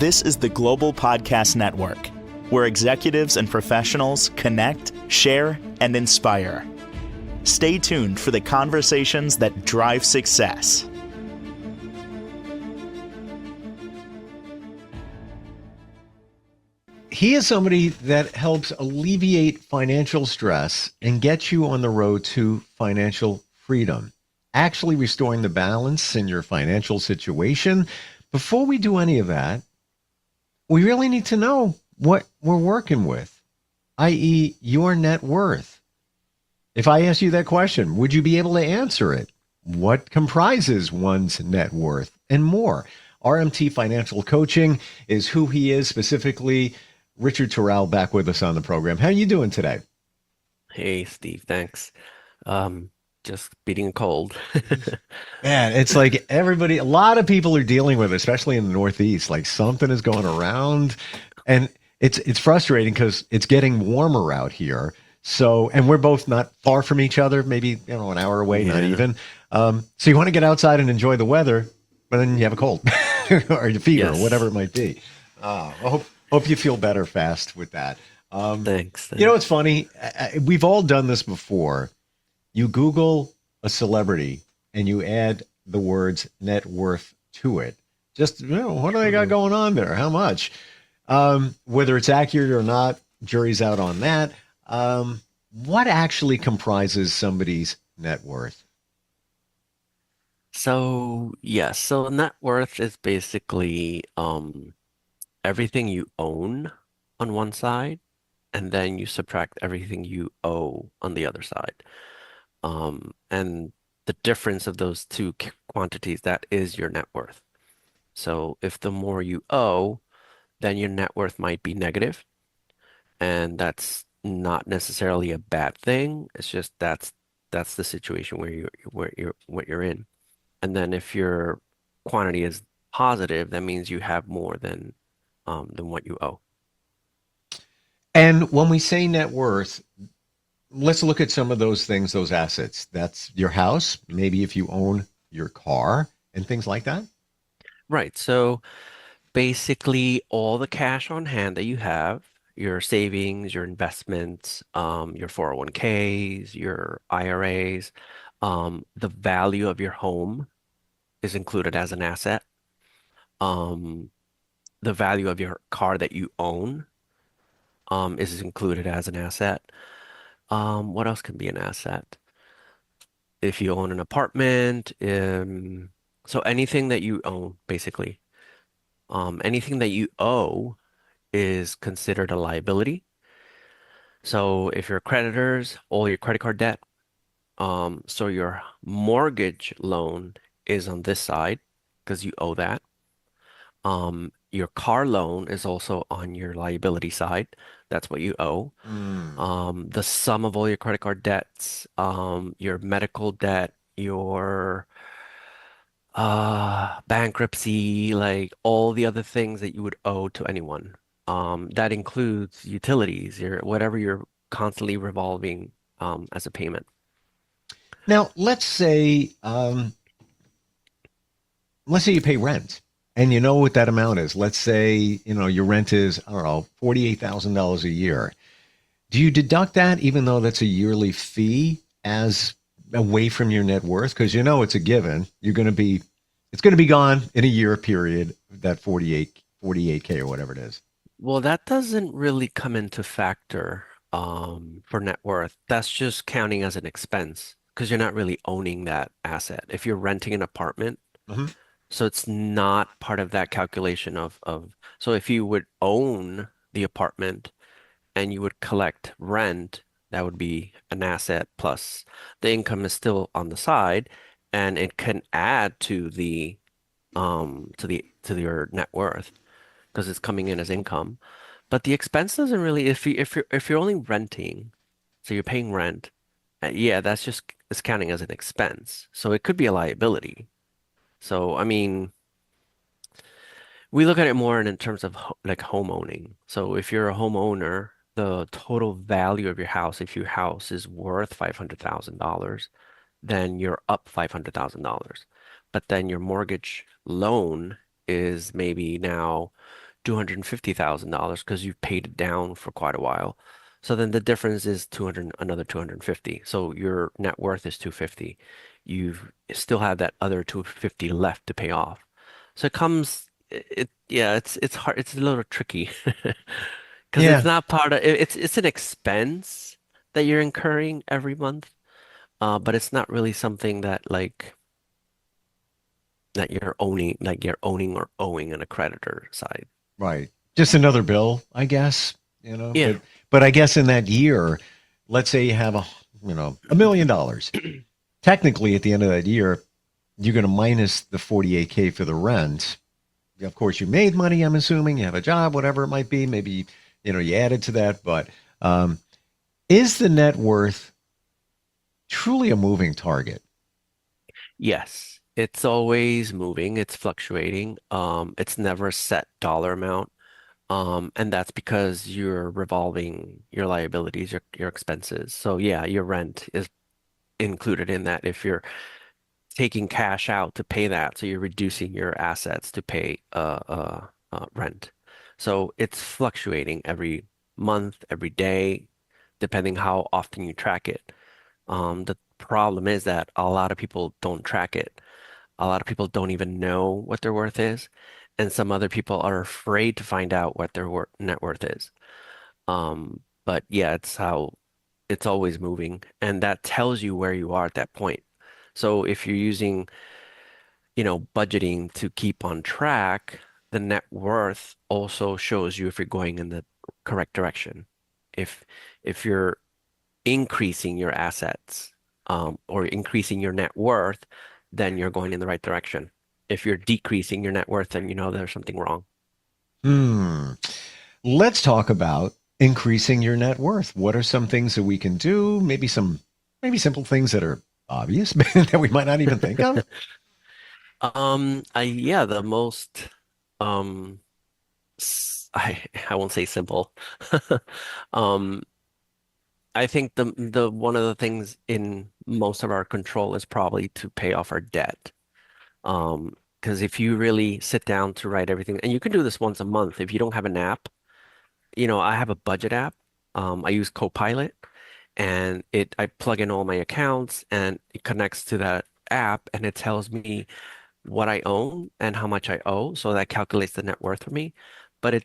This is the Global Podcast Network, where executives and professionals connect, share, and inspire. Stay tuned for the conversations that drive success. He is somebody that helps alleviate financial stress and get you on the road to financial freedom, actually restoring the balance in your financial situation. Before we do any of that, we really need to know what we're working with, i.e., your net worth. If I ask you that question, would you be able to answer it? What comprises one's net worth and more? RMT Financial Coaching is who he is specifically. Richard Toral back with us on the program. How are you doing today? Hey, Steve, thanks. Just beating a cold. Man, it's like everybody, a lot of people are dealing with it, especially in the Northeast. Like something is going around, and it's frustrating because it's getting warmer out here. So, and we're both not far from each other, maybe an hour away, not even. So you want to get outside and enjoy the weather, but then you have a cold or a fever, or whatever it might be. I hope you feel better fast with that. Thanks. You know, it's funny. We've all done this before. You Google a celebrity and you add the words net worth to it. Just, what do they got going on there? How much? Whether it's accurate or not, jury's out on that. What actually comprises somebody's net worth? So net worth is basically everything you own on one side, and then you subtract everything you owe on the other side. And the difference of those two quantities, that is your net worth. So if the more you owe, then your net worth might be negative, and that's not necessarily a bad thing. It's just that's the situation where you're in. And then if your quantity is positive, that means you have more than what you owe. And when we say net worth, let's look at some of those things, those assets. That's your house, maybe if you own your car and things like that. Right. So basically all the cash on hand that you have, your savings, your investments, your 401ks, your IRAs, the value of your home is included as an asset. The value of your car that you own is included as an asset. What else can be an asset? If you own an apartment, so anything that you own, basically. Anything that you owe is considered a liability. So if your creditors, all your credit card debt, so your mortgage loan is on this side because you owe that. Your car loan is also on your liability side. That's what you owe. The sum of all your credit card debts, your medical debt, your bankruptcy, like all the other things that you would owe to anyone. That includes utilities, whatever you're constantly revolving as a payment. Now, let's say you pay rent and you know what that amount is. Let's say, your rent is, I don't know, $48,000 a year. Do you deduct that even though that's a yearly fee as away from your net worth? Because it's a given. It's going to be gone in a year period, that 48K or whatever it is. Well, that doesn't really come into factor for net worth. That's just counting as an expense because you're not really owning that asset. If you're renting an apartment, so it's not part of that calculation so if you would own the apartment and you would collect rent, that would be an asset plus the income is still on the side, and it can add to your net worth because it's coming in as income. But the expense doesn't really, if you're only renting, so you're paying rent, that's just it's counting as an expense. So it could be a liability. So I mean, we look at it more in terms of like home owning. So if you're a homeowner, the total value of your house, if your house is worth $500,000, then you're up $500,000. But then your mortgage loan is maybe now $250,000 because you've paid it down for quite a while. So then the difference is 200, another 250. So your net worth is 250. You still have that other 250 left to pay off. So it comes, yeah, it's hard. It's a little tricky because it's Yeah, not part of it's an expense that you're incurring every month, but it's not really something that like you're owning or owing on a creditor side. right. Just another bill, I guess, Yeah. but I guess in that year, let's say you have $1 million. Technically at the end of that year, you're going to minus the 48K for the rent. Of course, you made money, I'm assuming. You have a job, whatever it might be. Maybe, you added to that. But um, is the net worth truly a moving target? Yes. It's always moving, it's fluctuating. It's never a set dollar amount. And that's because you're revolving your liabilities, your expenses. So yeah, your rent is included in that if you're taking cash out to pay that, so you're reducing your assets to pay rent. So it's fluctuating every month, every day, depending how often you track it. The problem is that a lot of people don't track it. A lot of people don't even know what their worth is, and some other people are afraid to find out what their net worth is. But yeah, it's always moving, and that tells you where you are at that point. So if you're using, budgeting to keep on track, the net worth also shows you if you're going in the correct direction. If if you're increasing your assets, or increasing your net worth, then you're going in the right direction. If you're decreasing your net worth, then you know there's something wrong. Hmm. Let's talk about increasing your net worth. What are some things that we can do? Maybe simple things that are obvious that we might not even think of. Yeah, the most, I won't say simple. Um, I think the one of the things in most of our control is probably to pay off our debt. Because if you really sit down to write everything, and you can do this once a month if you don't have an app. I have a budget app. I use Copilot, and I plug in all my accounts, and it connects to that app, and it tells me what I own and how much I owe. So that calculates the net worth for me. But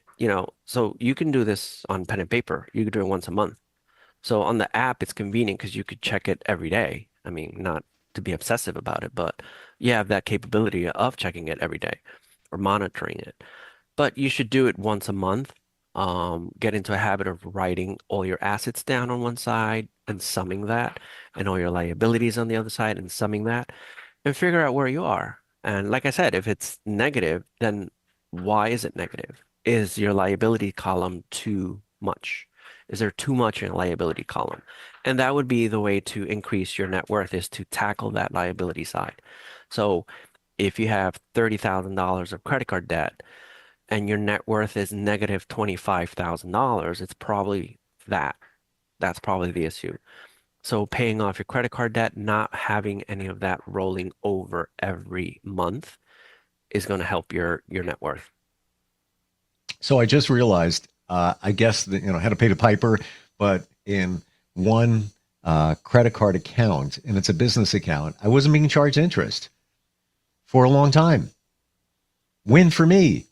so you can do this on pen and paper. You could do it once a month. So on the app, it's convenient because you could check it every day. I mean, not to be obsessive about it, but you have that capability of checking it every day or monitoring it. But you should do it once a month. Get into a habit of writing all your assets down on one side and summing that, and all your liabilities on the other side and summing that, and figure out where you are. And like I said, if it's negative, then why is it negative? Is your liability column too much? Is there too much in a liability column? And that would be the way to increase your net worth, is to tackle that liability side. So if you have $30,000 of credit card debt and your net worth is negative $25,000, it's probably that. That's probably the issue. So paying off your credit card debt, not having any of that rolling over every month is going to help your net worth. So I just realized, I guess that, I had to pay the piper, but in one credit card account, and it's a business account, I wasn't being charged interest for a long time. Win for me.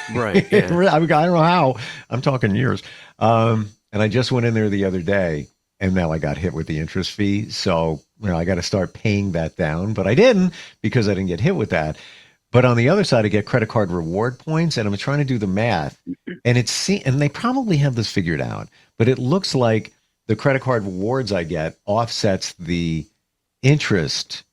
Right, yeah. I don't know how. I'm talking years. And I just went in there the other day, and now I got hit with the interest fee. So, I got to start paying that down. But I didn't, because I didn't get hit with that. But on the other side, I get credit card reward points, and I'm trying to do the math, and and they probably have this figured out, but it looks like the credit card rewards I get offsets the interest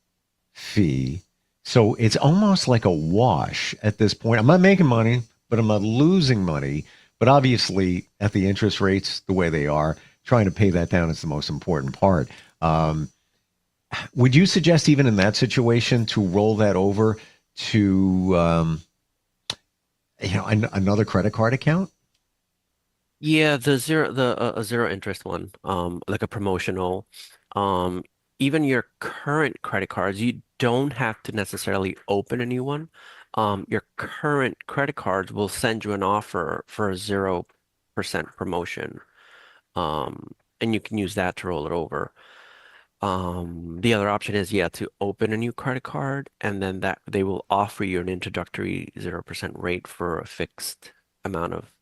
fee. So it's almost like a wash at this point. I'm not making money, but I'm not losing money. But obviously, at the interest rates the way they are, trying to pay that down is the most important part. Um, would you suggest, even in that situation, to roll that over to another credit card account? Yeah, the a zero interest one, like a promotional, um, even your current credit cards, you don't have to necessarily open a new one. your current credit cards will send you an offer for a 0% promotion. And you can use that to roll it over. The other option is, yeah, to open a new credit card, and then that they will offer you an introductory 0% rate for a fixed amount of,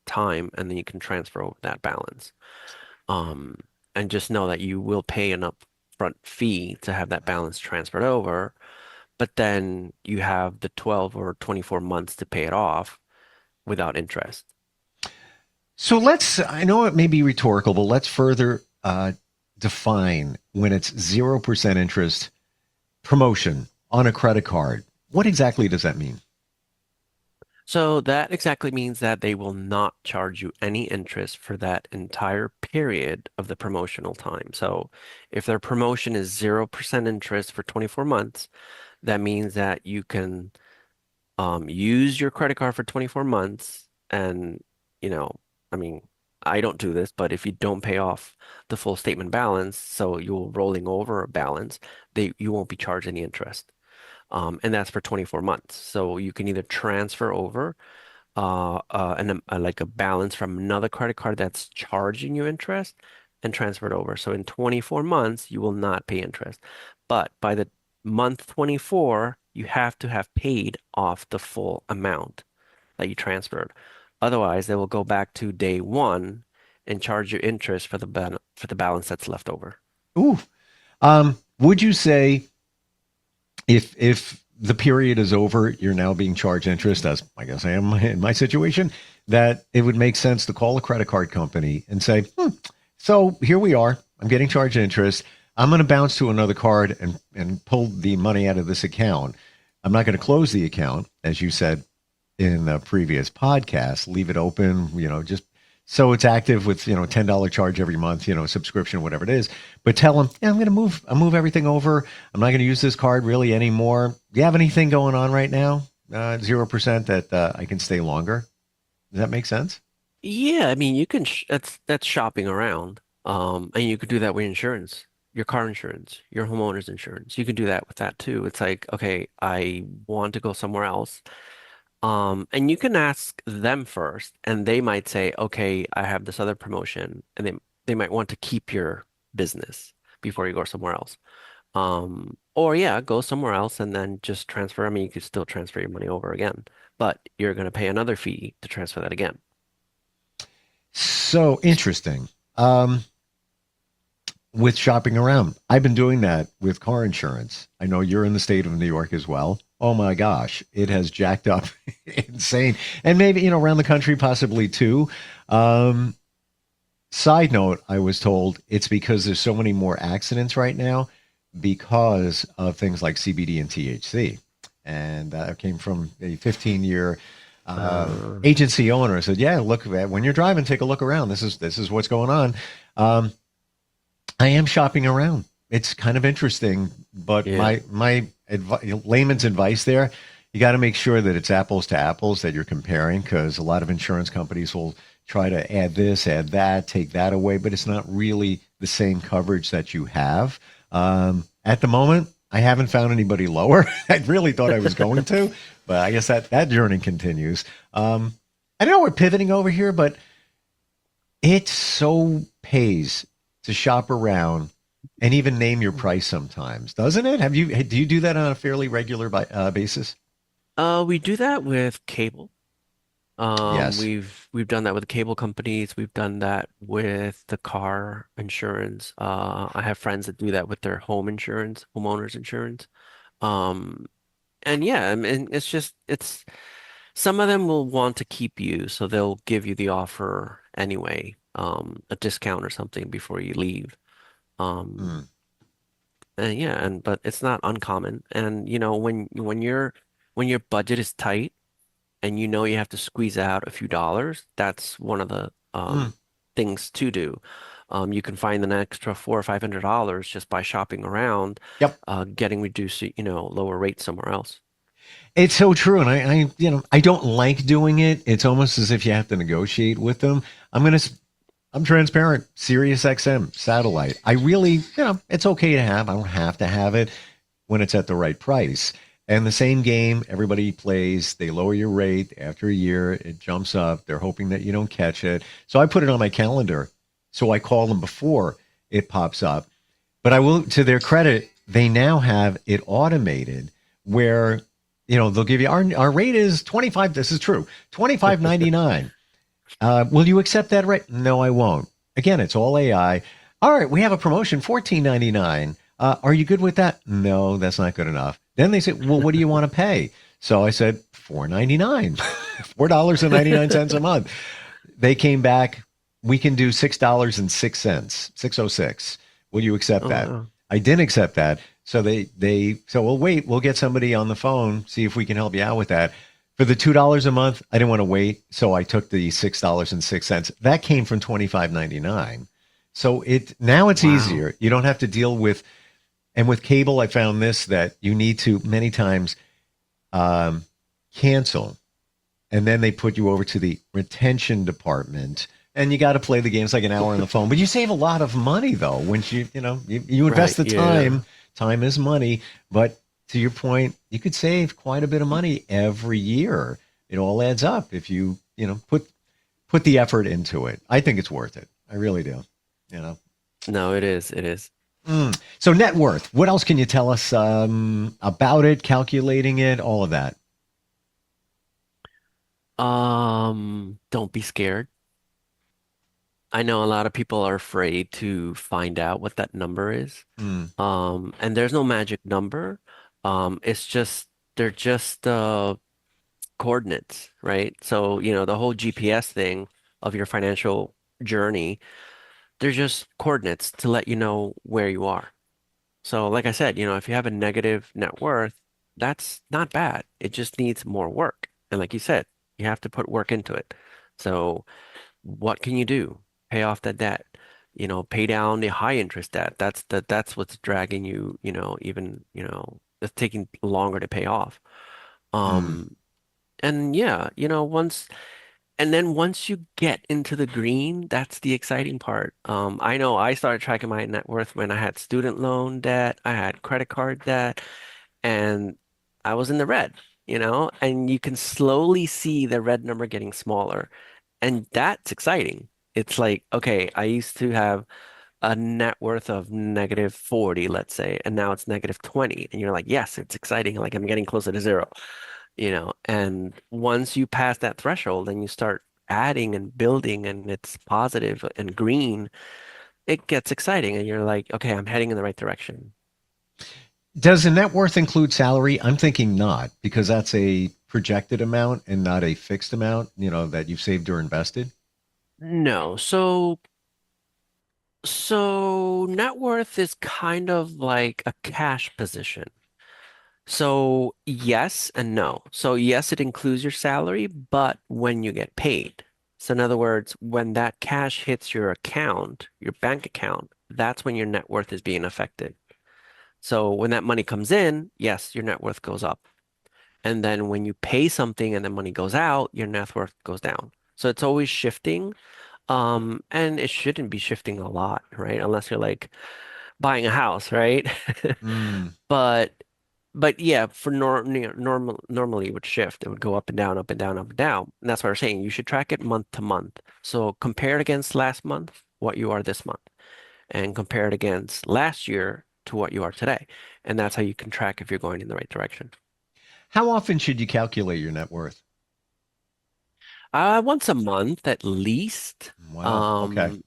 time, and then you can transfer over that balance. Um, and just know that you will pay an upfront fee to have that balance transferred over, but then you have the 12 or 24 months to pay it off without interest. So I know it may be rhetorical, but let's further define when it's 0% interest promotion on a credit card. What exactly does that mean? So that exactly means that they will not charge you any interest for that entire period of the promotional time. So if their promotion is 0% interest for 24 months, that means that you can use your credit card for 24 months. And, you know, I mean, I don't do this, but if you don't pay off the full statement balance, so you're rolling over a balance, you won't be charged any interest. And that's for 24 months. So you can either transfer over like a balance from another credit card that's charging you interest and transfer it over. So in 24 months, you will not pay interest. But by the month 24, you have to have paid off the full amount that you transferred. Otherwise, they will go back to day one and charge you interest for the balance that's left over. Ooh. Would you say if the period is over, you're now being charged interest, as I guess I am in my situation, that it would make sense to call a credit card company and say, so here we are. I'm getting charged interest. I'm going to bounce to another card and pull the money out of this account. I'm not going to close the account, as you said in the previous podcast. Leave it open, just so it's active with, $10 charge every month, subscription, whatever it is. But tell them, yeah, I'll move everything over. I'm not going to use this card really anymore. Do you have anything going on right now? 0% that I can stay longer. Does that make sense? Yeah, I mean, you can that's shopping around. And you could do that with insurance, your car insurance, your homeowner's insurance. You can do that with that too. It's like, okay, I want to go somewhere else. And you can ask them first, and they might say, okay, I have this other promotion, and they might want to keep your business before you go somewhere else. Or yeah, go somewhere else and then just transfer. I mean, you could still transfer your money over again, but you're going to pay another fee to transfer that again. So interesting. With shopping around, I've been doing that with car insurance. I know you're in the state of New York as well. Oh my gosh, it has jacked up insane. And maybe, around the country, possibly too. Side note, I was told it's because there's so many more accidents right now because of things like CBD and THC. And that came from a 15-year agency owner. Said, yeah, look, when you're driving, take a look around. This is what's going on. I am shopping around. It's kind of interesting, but Yeah. my layman's advice there, you got to make sure that it's apples to apples that you're comparing, because a lot of insurance companies will try to add this, add that, take that away, but it's not really the same coverage that you have. At the moment, I haven't found anybody lower. I really thought I was going to, but I guess that journey continues. I know we're pivoting over here, but it so pays to shop around and even name your price sometimes, doesn't it? Do you do that on a fairly regular basis? We do that with cable. Yes. We've done that with the cable companies. We've done that with the car insurance. I have friends that do that with their home insurance, homeowners insurance. Um, and yeah, I mean, it's some of them will want to keep you, so they'll give you the offer anyway, a discount or something before you leave. Um, Mm. and yeah, but it's not uncommon. And when your budget is tight and you know you have to squeeze out a few dollars, that's one of the Mm. things to do. You can find an extra $400 or $500 just by shopping around, Yep. getting reduced, lower rates somewhere else. It's so true. And I don't like doing it. It's almost as if you have to negotiate with them. I'm transparent. Sirius XM satellite. I really, it's okay to have. I don't have to have it when it's at the right price. And the same game, everybody plays. They lower your rate after a year. It jumps up. They're hoping that you don't catch it. So I put it on my calendar. So I call them before it pops up. But I will, to their credit, they now have it automated where, they'll give you our rate is 25. This is true. 25.99. Will you accept that rate? No, I won't. Again, it's all AI. All right, we have a promotion, 14.99. Are you good with that? No, that's not good enough. Then they said, well, what do you want to pay? So I said, 4.99, $4.99 a month. They came back. We can do $6.06, 606. Will you accept Oh, that? wow. I didn't accept that. So they so well wait, we'll get somebody on the phone, see if we can help you out with that. For the $2 a month, I didn't want to wait, so I took the $6.06. That came from 25.99. So it's Wow. easier. You don't have to deal with, and with cable, I found this that you need to many times um, cancel, and then they put you over to the retention department, and you got to play the game. It's like an hour on the phone, but you save a lot of money though. Once you invest Right. the time. Yeah. Time is money, but to your point, you could save quite a bit of money every year. It all adds up if you put the effort into it. I think it's worth it. I really do. You know. No, it is. It is. So net worth. What else can you tell us about it? Calculating it, all of that. Don't be scared. I know a lot of people are afraid to find out what that number is. Mm, And there's no magic number. It's just they're just coordinates, right? So, the whole GPS thing of your financial journey, they're just coordinates to let you know where you are. So, like I said, if you have a negative net worth, that's not bad. It just needs more work. And like you said, you have to put work into it. So, what can you do? Pay off that debt, pay down the high interest debt. That's what's dragging you, even, it's taking longer to pay off. mm, Um, and yeah, once you get into the green, that's the exciting part. I know I started tracking my net worth when I had student loan debt, I had credit card debt, and I was in the red, and you can slowly see the red number getting smaller. And that's exciting. It's like, okay, I used to have a net worth of negative 40, let's say, and now it's negative 20. And you're like, yes, it's exciting. Like I'm getting closer to zero, and once you pass that threshold and you start adding and building and it's positive and green, it gets exciting. And you're like, okay, I'm heading in the right direction. Does the net worth include salary? I'm thinking not, because that's a projected amount and not a fixed amount, that you've saved or invested. No, so net worth is kind of like a cash position. So yes and no. So yes, it includes your salary, but when you get paid. So in other words, when that cash hits your account, your bank account, that's when your net worth is being affected. So when that money comes in, yes, your net worth goes up. And then when you pay something and the money goes out, your net worth goes down. So it's always shifting. And it shouldn't be shifting a lot, right? Unless you're like buying a house, right? Mm. But yeah, for normally it would shift. It would go up and down, up and down, up and down. And that's why we're saying you should track it month to month. So compare it against last month, what you are this month, and compare it against last year to what you are today. And that's how you can track if you're going in the right direction. How often should you calculate your net worth? Once a month at least. Wow. Okay. Um,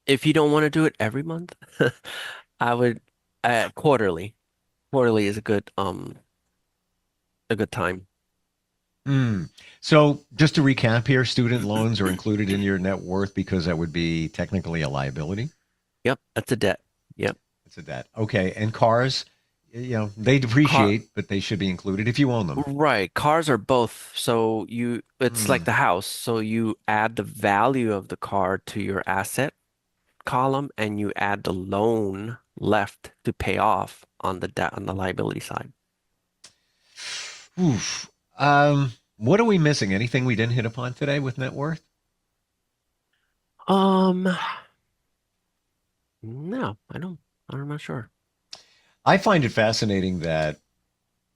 if you don't want to do it every month, I would quarterly. Quarterly is a good time. Mm. So just to recap here, student loans are included in your net worth because that would be technically a liability. Yep, that's a debt. Yep. It's a debt. Okay. And cars, they Car depreciate, but they should be included if you own them. Right. Cars are both. So it's like Mm. the house. So you add the value of the car to your asset column and you add the loan left to pay off on the debt on the liability side. Oof. What are we missing? Anything we didn't hit upon today with net worth? Um, no, I don't. I'm not sure. I find it fascinating that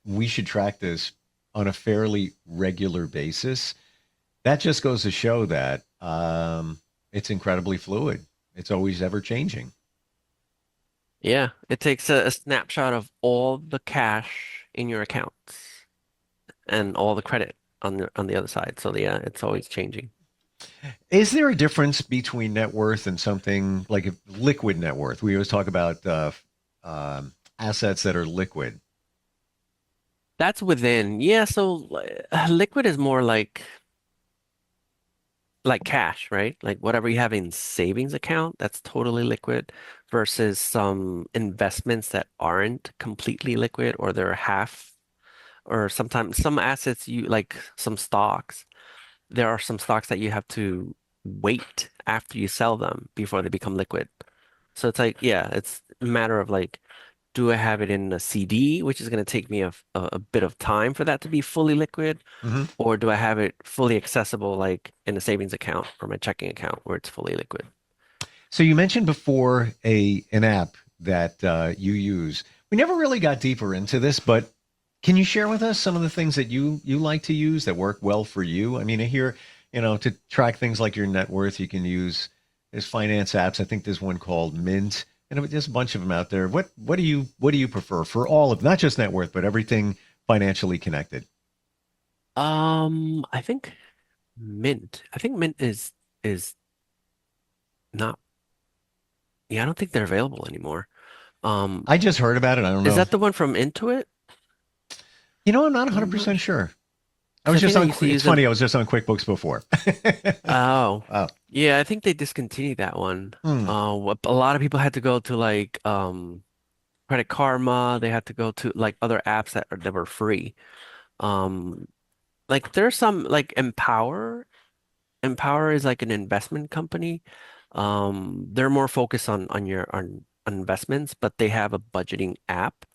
we should track this on a fairly regular basis. That just goes to show that it's incredibly fluid. It's always ever changing. Yeah, it takes a snapshot of all the cash in your accounts and all the credit on the other side. So yeah, it's always changing. Is there a difference between net worth and something like a liquid net worth? We always talk about assets that are liquid. That's within. Yeah, so liquid is more like cash, right? Like whatever you have in savings account, that's totally liquid versus some investments that aren't completely liquid or they're half or sometimes some assets you like some stocks. There are some stocks that you have to wait after you sell them before they become liquid. So it's like, yeah, it's a matter of like, do I have it in a CD, which is going to take me a bit of time for that to be fully liquid, Hmm. or do I have it fully accessible, like in a savings account or my checking account where it's fully liquid? So you mentioned before a an app that you use. We never really got deeper into this, but can you share with us some of the things that you like to use that work well for you? I mean, I hear, to track things like your net worth, you can use there's finance apps. I think there's one called Mint, and there's a bunch of them out there. What do you prefer for all of not just net worth, but everything financially connected? I think Mint. I think Mint is not. Yeah, I don't think they're available anymore. Um, I just heard about it. I don't is know. that the one from Intuit? I'm not I'm not 100% sure. sure. I Because was I think just I on. used to It's use them. funny. I was just on QuickBooks before. Oh, Wow. yeah, I think they discontinued that one. Hmm. A lot of people had to go to like Credit Karma. They had to go to like other apps that were free. Um, like there's some like Empower. Empower is like an investment company. They're more focused on investments, but they have a budgeting app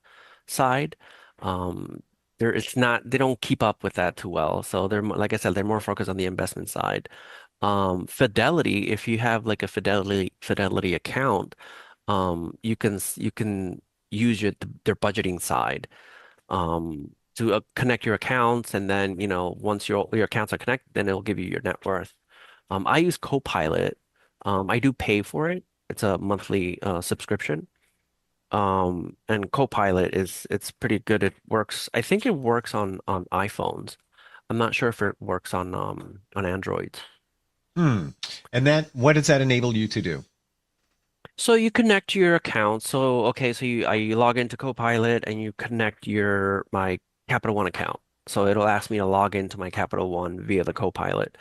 side. Um, it's not they don't keep up with that too well. So like I said, they're more focused on the investment side. Fidelity, if you have like a Fidelity account, you can use their budgeting side to connect your accounts, and then once your accounts are connected, then it'll give you your net worth. I use Copilot. I do pay for it. It's a monthly subscription. And Copilot it's pretty good. It works. I think it works on iPhones. I'm not sure if it works on Androids. Hmm. And what does that enable you to do? So you connect your account. So okay, so you log into Copilot and you connect your my Capital One account. So it'll ask me to log into my Capital One via the Copilot.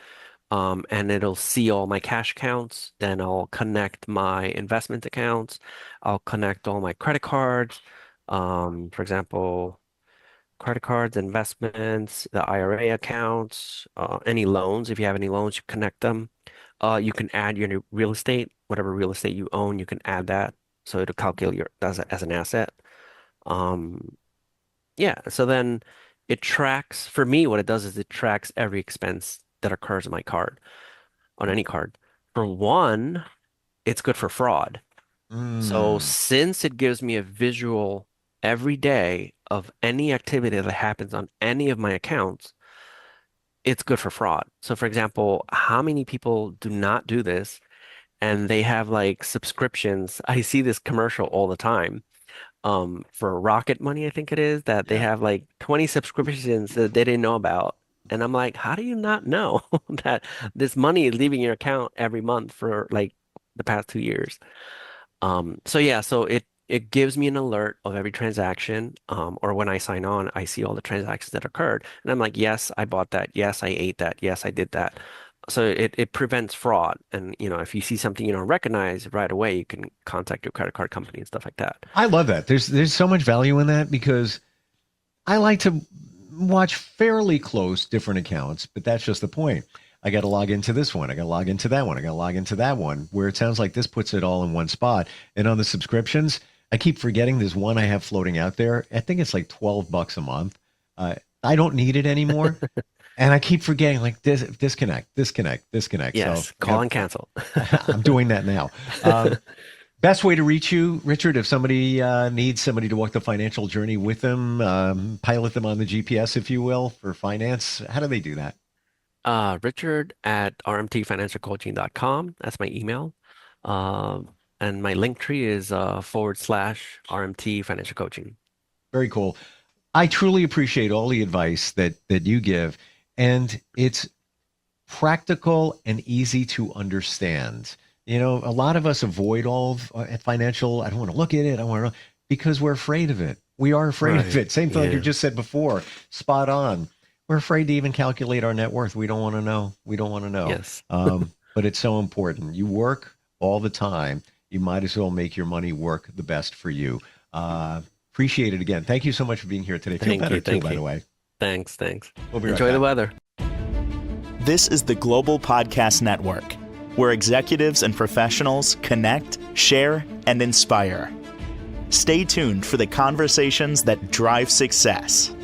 And it'll see all my cash accounts. Then I'll connect my investment accounts. I'll connect all my credit cards. For example, credit cards, investments, the IRA accounts, any loans. If you have any loans, you connect them. You can add your new real estate, whatever real estate you own, you can add that. So it'll calculate your as an asset. Um, yeah. So then it tracks, for me, what it does is it tracks every expense that occurs on my card, on any card. For one, it's good for fraud. So Hmm. since it gives me a visual every day of any activity that happens on any of my accounts, it's good for fraud. So for example, how many people do not do this and they have like subscriptions? I see this commercial all the time. For Rocket Money, I think it is, that they Yeah. have like 20 subscriptions that they didn't know about. And I'm like, how do you not know that this money is leaving your account every month for like the past 2 years? So yeah, so it gives me an alert of every transaction, or when I sign on, I see all the transactions that occurred, and I'm like, yes, I bought that, yes, I ate that, yes, I did that. So it prevents fraud, and if you see something you don't recognize right away, you can contact your credit card company and stuff like that. I love that. There's so much value in that because I like to watch fairly close different accounts, but that's just the point. I got to log into this one. I got to log into that one. I got to log into that one. Where it sounds like this puts it all in one spot. And on the subscriptions, I keep forgetting there's one I have floating out there. I think it's like $12 a month. I don't need it anymore, and I keep forgetting like disconnect, disconnect, disconnect. So Yes, I call got and cancel. I'm doing that now. Um, Best way to reach you, Richard, if somebody needs somebody to walk the financial journey with them, pilot them on the GPS, if you will, for finance, how do they do that? Richard at rmtfinancialcoaching.com. That's my email. And my link tree is / RMT Financial Coaching. Very cool. I truly appreciate all the advice that you give, and it's practical and easy to understand. You know, a lot of us avoid all of financial. I don't want to look at it. I want to because we're afraid of it. We are afraid of Right. it. Same thing like you Yeah. just said before. Spot on. We're afraid to even calculate our net worth. We don't want to know. We don't want to know. Yes. But it's so important. You work all the time. You might as well make your money work the best for you. Appreciate it again. Thank you so much for being here today. Feel Thank better you. too, Thank by you. the way. Thanks. We'll be right Enjoy the back. weather. This is the Global Podcast Network, where executives and professionals connect, share, and inspire. Stay tuned for the conversations that drive success.